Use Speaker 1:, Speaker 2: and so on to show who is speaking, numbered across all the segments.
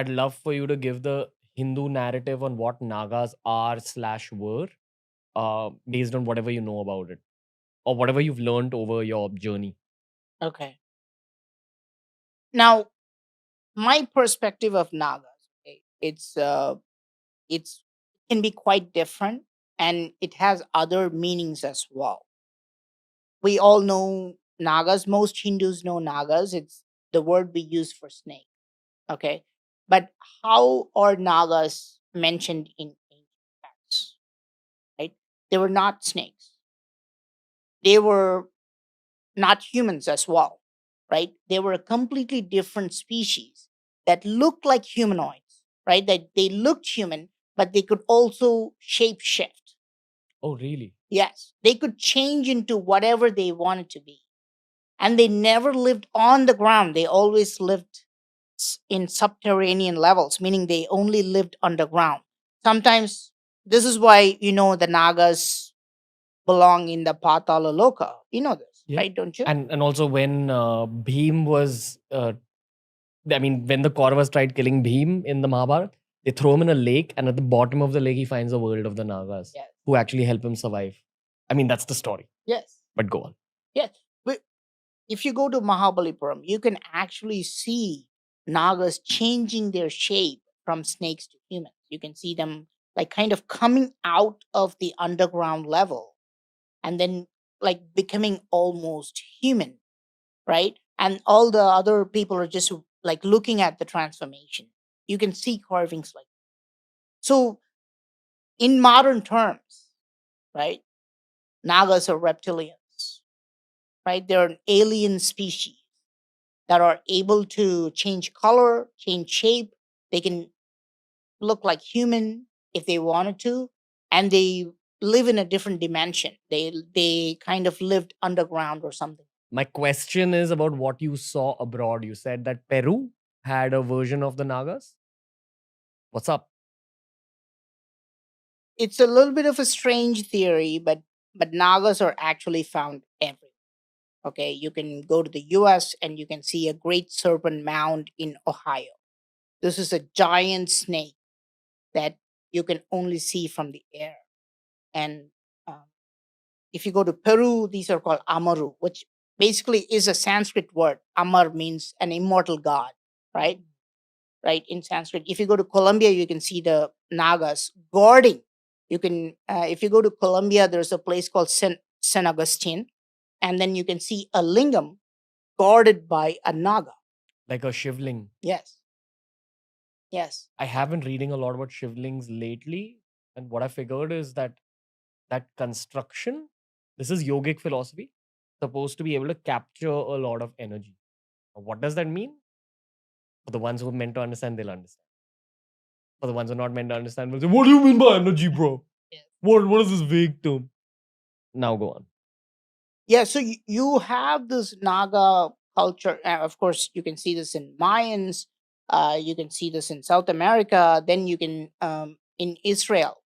Speaker 1: I'd love for you to give the Hindu narrative on what Nagas are slash were, based on whatever you know about it or whatever you've learned over your journey.
Speaker 2: Okay. Now, my perspective of Nagas, okay, it's can be quite different, and it has other meanings as well. We all know Nagas. Most Hindus know Nagas. It's the word we use for snake. Okay. But how are Nagas mentioned in ancient texts? Right? They were not snakes. They were not humans as well. Right? They were a completely different species that looked like humanoids, right? That they looked human, but they could also shape shift.
Speaker 1: Oh, really?
Speaker 2: Yes. They could change into whatever they wanted to be. And they never lived on the ground. They always lived in subterranean levels, meaning they only lived underground. Sometimes this is why the Nagas belong in the Patala Loka. You know this,
Speaker 1: Yeah.
Speaker 2: right? Don't you?
Speaker 1: And also when Bhim was, I mean, when the Kauravas tried killing Bhim in the Mahabharat, they throw him in a lake, and at the bottom of the lake, he finds the world of the Nagas
Speaker 2: Yes.
Speaker 1: who actually help him survive. I mean, that's the story.
Speaker 2: Yes.
Speaker 1: But go on.
Speaker 2: Yes. But if you go to Mahabalipuram, you can actually see Nagas changing their shape from snakes to humans. You can see them like kind of coming out of the underground level and then like becoming almost human, right? And all the other people are just like looking at the transformation. You can see carvings like so in modern terms, right? Nagas are reptilians, right? They're an alien species that are able to change color, change shape. They can look like human if they wanted to, and they live in a different dimension. They kind of lived underground or something.
Speaker 1: My question is about what you saw abroad. You said that Peru had a version of the Nagas. What's up?
Speaker 2: It's a little bit of a strange theory, but Nagas are actually found everywhere. Okay, you can go to the US and you can see a great serpent mound in Ohio. This is a giant snake that you can only see from the air. And um, if you go to Peru, these are called Amaru, which basically is a Sanskrit word. Amar means an immortal god, right? Right, in Sanskrit. If you go to Colombia, you can see the Nagas guarding. You can, if you go to Colombia, there's a place called San Agustin, and then you can see a lingam guarded by a Naga.
Speaker 1: Like a Shivling.
Speaker 2: Yes, yes,
Speaker 1: I have been reading a lot about Shivlings lately, and what I figured is that construction, this is yogic philosophy, supposed to be able to capture a lot of energy. Now, what does that mean? For the ones who are meant to understand, they'll understand. For the ones who are not meant to understand, will say, "What do you mean by energy, bro?
Speaker 2: yes.
Speaker 1: What is this vague term?" Now go on.
Speaker 2: Yeah, so you have this Naga culture. Of course, you can see this in Mayans. You can see this in South America. Then you can in Israel.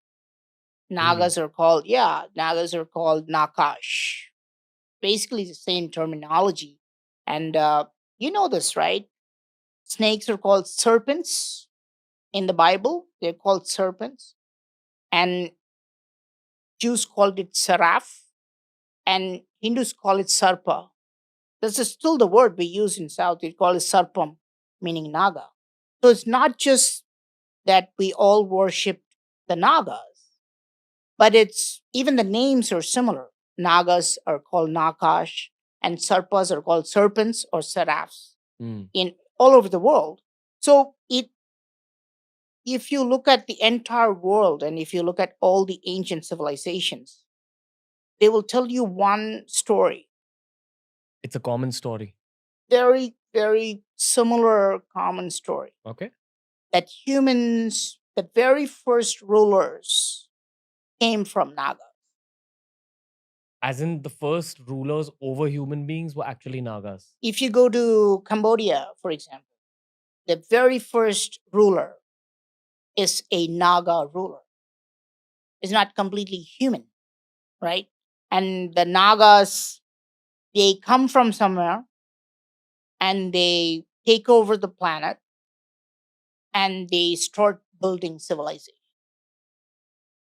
Speaker 1: Really?
Speaker 2: Nagas are called Nakash. Basically, the same terminology. And you know this, right? Snakes are called serpents in the Bible. They're called serpents, and Jews called it seraph, and Hindus call it sarpa. This is still the word we use in South. We call it sarpam, meaning naga. So it's not just that we all worship the nagas, but it's even the names are similar. Nagas are called nakash, and sarpas are called serpents or seraphs
Speaker 1: Mm.
Speaker 2: in all over the world. So if you look at the entire world and if you look at all the ancient civilizations, they will tell you one story.
Speaker 1: It's a common story.
Speaker 2: Very, very similar common story
Speaker 1: Okay.
Speaker 2: that humans, the very first rulers, came from Naga.
Speaker 1: As in, the first rulers over human beings were actually Nagas.
Speaker 2: If you go to Cambodia, for example, the very first ruler is a Naga ruler. It's not completely human, right? And the Nagas, they come from somewhere and they take over the planet and they start building civilization.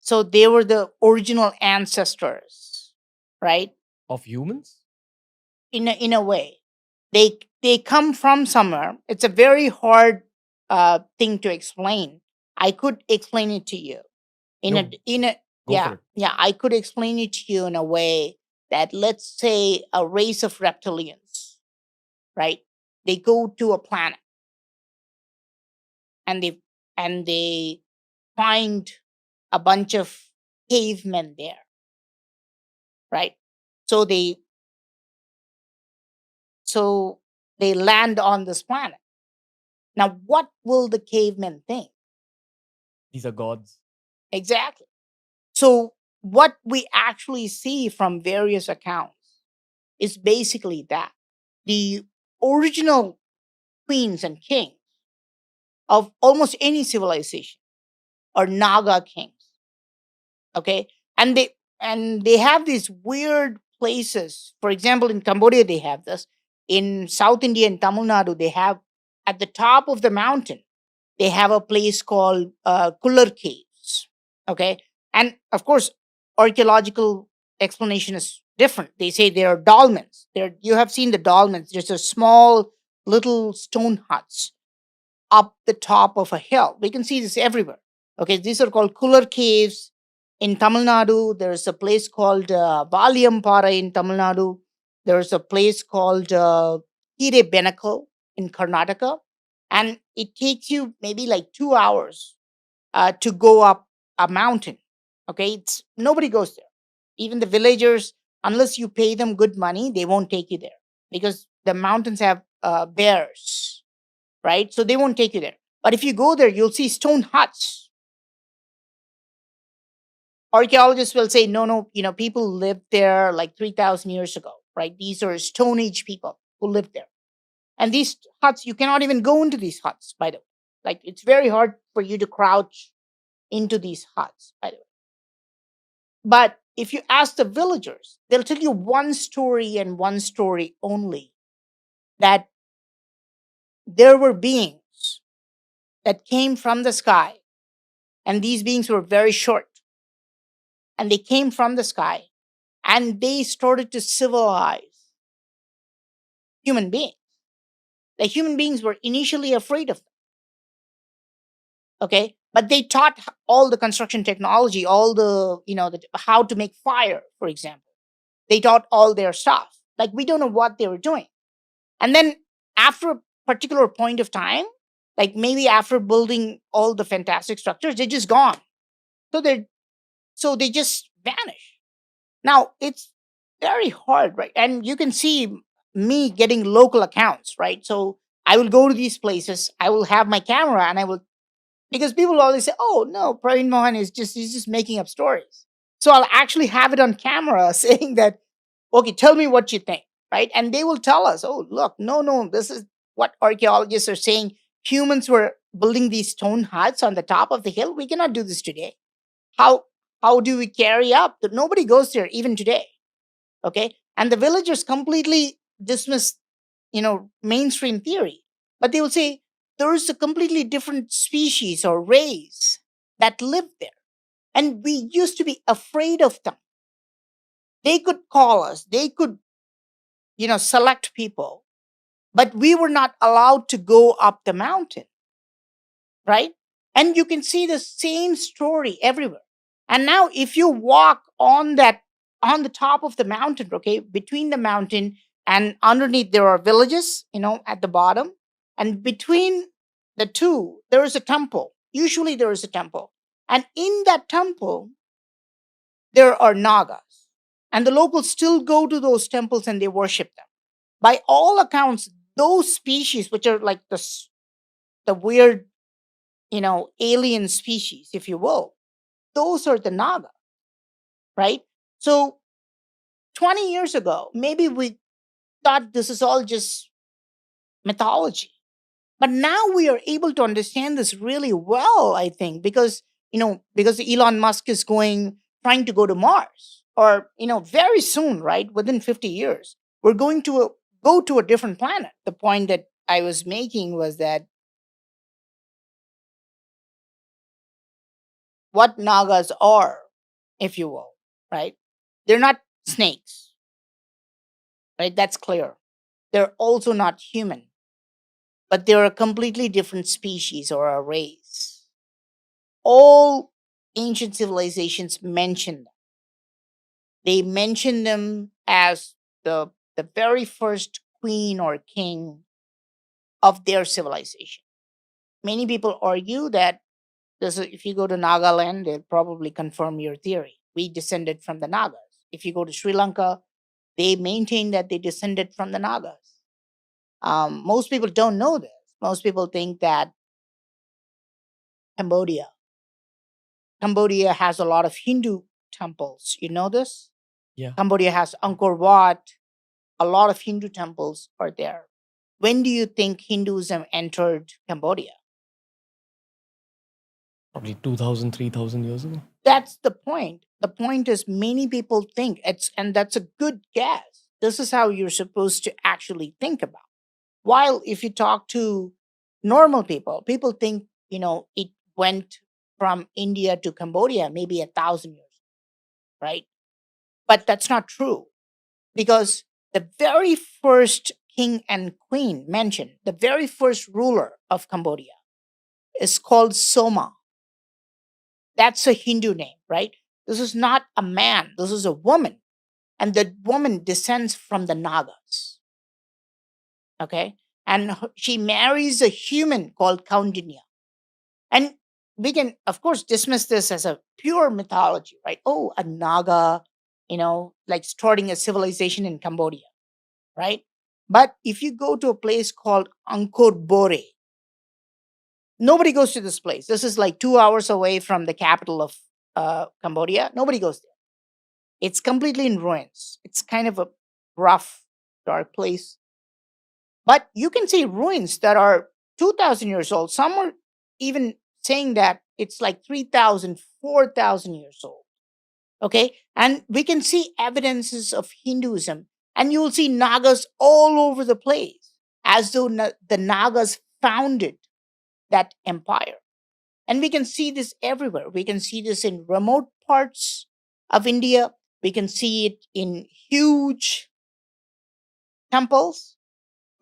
Speaker 2: So they were the original ancestors, right?
Speaker 1: Of humans?
Speaker 2: In a way, they come from somewhere. It's a very hard thing to explain. I could explain it to you
Speaker 1: No,
Speaker 2: in a
Speaker 1: go for
Speaker 2: yeah,
Speaker 1: it.
Speaker 2: yeah, I could explain it to you in a way that, let's say, a race of reptilians, right? They go to a planet, and they find a bunch of cavemen there, right? So so they land on this planet. Now, what will the cavemen think?
Speaker 1: These are gods.
Speaker 2: Exactly. So what we actually see from various accounts is basically that the original queens and kings of almost any civilization are Naga kings. Okay. And they have these weird places. For example, in Cambodia they have this. In South India and Tamil Nadu, they have, at the top of the mountain, they have a place called Kullar Caves. Okay. And of course, archaeological explanation is different. They say they are dolmens. You have seen the dolmens, just a small little stone huts up the top of a hill. We can see this everywhere. Okay, these are called Kullar Caves. In Tamil Nadu, there's a place called Valiyampara in Tamil Nadu. There's a place called Hire Benakal in Karnataka. And it takes you maybe like 2 hours to go up a mountain. Okay, nobody goes there. Even the villagers, unless you pay them good money, they won't take you there because the mountains have bears, right? So they won't take you there. But if you go there, you'll see stone huts. Archaeologists will say, no, no, people lived there like 3,000 years ago, right? These are Stone Age people who lived there. And these huts, you cannot even go into these huts, by the way. Like, it's very hard for you to crouch into these huts, by the way. But if you ask the villagers, they'll tell you one story and one story only, that there were beings that came from the sky, and these beings were very short, and they came from the sky, and they started to civilize human beings. The human beings were initially afraid of them, okay? But they taught all the construction technology, all how to make fire, for example. They taught all their stuff. Like, we don't know what they were doing. And then after a particular point of time, like maybe after building all the fantastic structures, they're just gone. So they just vanish. Now, it's very hard, right? And you can see me getting local accounts, right? So I will go to these places, I will have my camera, and I will, because people always say, oh no, Praveen Mohan he's just making up stories. So I'll actually have it on camera saying that, okay, tell me what you think, right? And they will tell us, oh, look, no, no, this is what archaeologists are saying. Humans were building these stone huts on the top of the hill. We cannot do this today. How how do we carry up that? Nobody goes there even today. Okay. And the villagers completely dismiss, mainstream theory. But they will say there is a completely different species or race that lived there. And we used to be afraid of them. They could call us, they could, select people, but we were not allowed to go up the mountain, right? And you can see the same story everywhere. And now if you walk on the top of the mountain, okay, between the mountain and underneath there are villages, at the bottom, and between the two there is a temple. Usually there is a temple. And in that temple there are nagas. And the locals still go to those temples and they worship them. By all accounts, those species, which are like the weird, alien species, if you will, those are the Naga, right? So 20 years ago, maybe we thought this is all just mythology. But now we are able to understand this really well, I think, because Elon Musk is trying to go to Mars, or, very soon, right? Within 50 years, we're going to go to a different planet. The point that I was making was that what Nagas are, if you will, right? They're not snakes, right? That's clear. They're also not human, but they're a completely different species or a race. All ancient civilizations mention them. They mention them as the very first queen or king of their civilization. Many people argue that if you go to Nagaland, they'll probably confirm your theory. We descended from the Nagas. If you go to Sri Lanka, they maintain that they descended from the Nagas. Most people don't know this. Most people think that Cambodia, Cambodia has a lot of Hindu temples. You know this?
Speaker 1: Yeah.
Speaker 2: Cambodia has Angkor Wat. A lot of Hindu temples are there. When do you think Hinduism entered Cambodia?
Speaker 1: Probably 2,000, 3,000 years ago.
Speaker 2: That's the point. The point is many people think and that's a good guess. This is how you're supposed to actually think about. While if you talk to normal people, people think, it went from India to Cambodia maybe 1,000 years, right? But that's not true because the very first king and queen mentioned, the very first ruler of Cambodia is called Soma. That's a Hindu name, right? This is not a man, this is a woman. And the woman descends from the Nagas. Okay. And she marries a human called Kaundinya. And we can, of course, dismiss this as a pure mythology, right? Oh, a Naga, like starting a civilization in Cambodia, right? But if you go to a place called Angkor Bore, nobody goes to this place. This is like 2 hours away from the capital of Cambodia. Nobody goes there. It's completely in ruins. It's kind of a rough, dark place. But you can see ruins that are 2,000 years old. Some are even saying that it's like 3,000, 4,000 years old. Okay. And we can see evidences of Hinduism, and you will see Nagas all over the place, as though the Nagas founded that empire. And we can see this everywhere. We can see this in remote parts of India. We can see it in huge temples.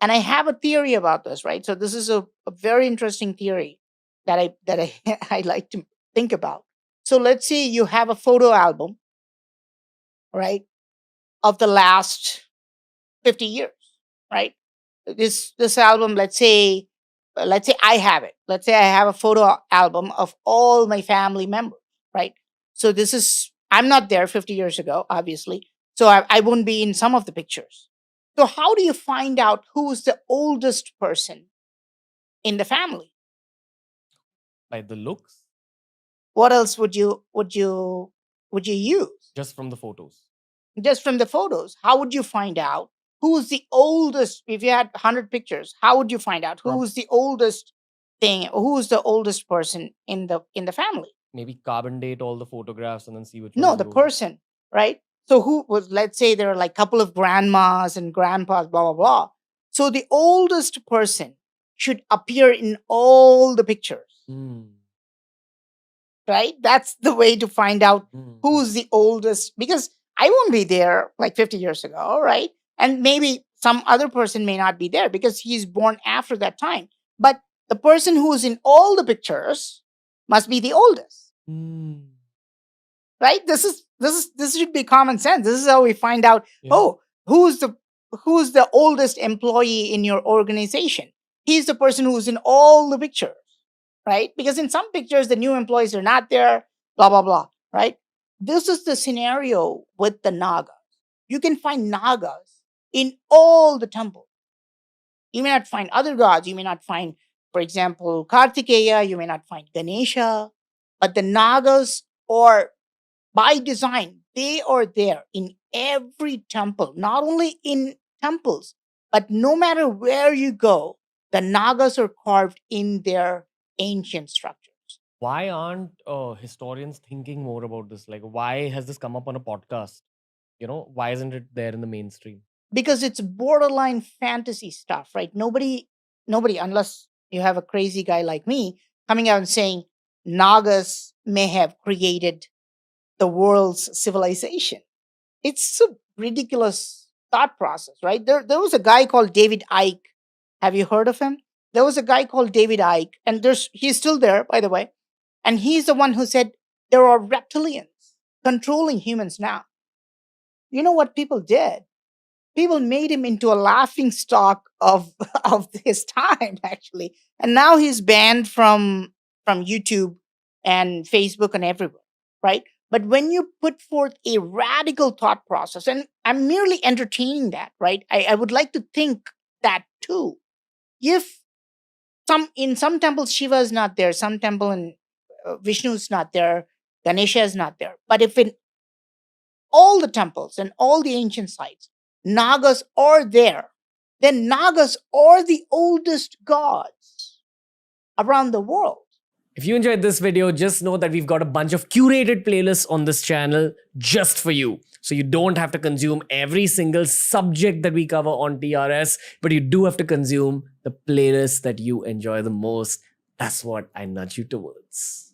Speaker 2: And I have a theory about this, right? So this is a very interesting theory that I I like to think about. So let's say you have a photo album, right, of the last 50 years, right? This album, let's say I have it. Let's say I have a photo album of all my family members, right? So this is I'm not there 50 years ago, obviously. So I won't be in some of the pictures. So how do you find out who's the oldest person in the family?
Speaker 1: By the looks,
Speaker 2: What else would you use?
Speaker 1: just from the photos.
Speaker 2: Just from the photos. How would you find out who's the oldest? If you had 100 pictures, how would you find out
Speaker 1: Prob-
Speaker 2: who's the oldest thing? Who's the oldest person in the family?
Speaker 1: Maybe carbon date all the photographs and then see which
Speaker 2: No,
Speaker 1: one's
Speaker 2: the
Speaker 1: the oldest.
Speaker 2: person, right? So who was? Let's say there are like a couple of grandmas and grandpas, blah blah blah. So the oldest person should appear in all the pictures,
Speaker 1: Mm,
Speaker 2: right? That's the way to find out
Speaker 1: mm,
Speaker 2: who's the oldest, because I won't be there like 50 years ago, right? And maybe some other person may not be there because he's born after that time. But the person who's in all the pictures must be the oldest,
Speaker 1: mm.
Speaker 2: right? This should be common sense. This is how we find out,
Speaker 1: Yeah.
Speaker 2: oh, who's the oldest employee in your organization? He's the person who's in all the pictures, right? Because in some pictures, the new employees are not there, blah, blah, blah, right? This is the scenario with the Nagas. You can find Nagas in all the temples. You may not find other gods. You may not find, for example, Kartikeya. You may not find Ganesha. But the Nagas are, by design, they are there in every temple, not only in temples, but no matter where you go, the Nagas are carved in their ancient structures.
Speaker 1: Why aren't historians thinking more about this? Like, why has this come up on a podcast? Why isn't it there in the mainstream?
Speaker 2: Because it's borderline fantasy stuff, right? Nobody, unless you have a crazy guy like me coming out and saying Nagas may have created the world's civilization. It's a ridiculous thought process, right? There was a guy called David Icke. Have you heard of him? There was a guy called David Icke, and he's still there, by the way. And he's the one who said there are reptilians controlling humans now. You know what people did? People made him into a laughing stock of of his time, actually. And now he's banned from YouTube and Facebook and everywhere, right? But when you put forth a radical thought process, and I'm merely entertaining that, right? I would like to think that too. If in some temples Shiva is not there, some temple in Vishnu is not there, Ganesha is not there. But if in all the temples and all the ancient sites, Nagas are there, then Nagas are the oldest gods around the world.
Speaker 1: If you enjoyed this video, just know that we've got a bunch of curated playlists on this channel just for you. So you don't have to consume every single subject that we cover on TRS, but you do have to consume the playlists that you enjoy the most. That's what I nudge you towards.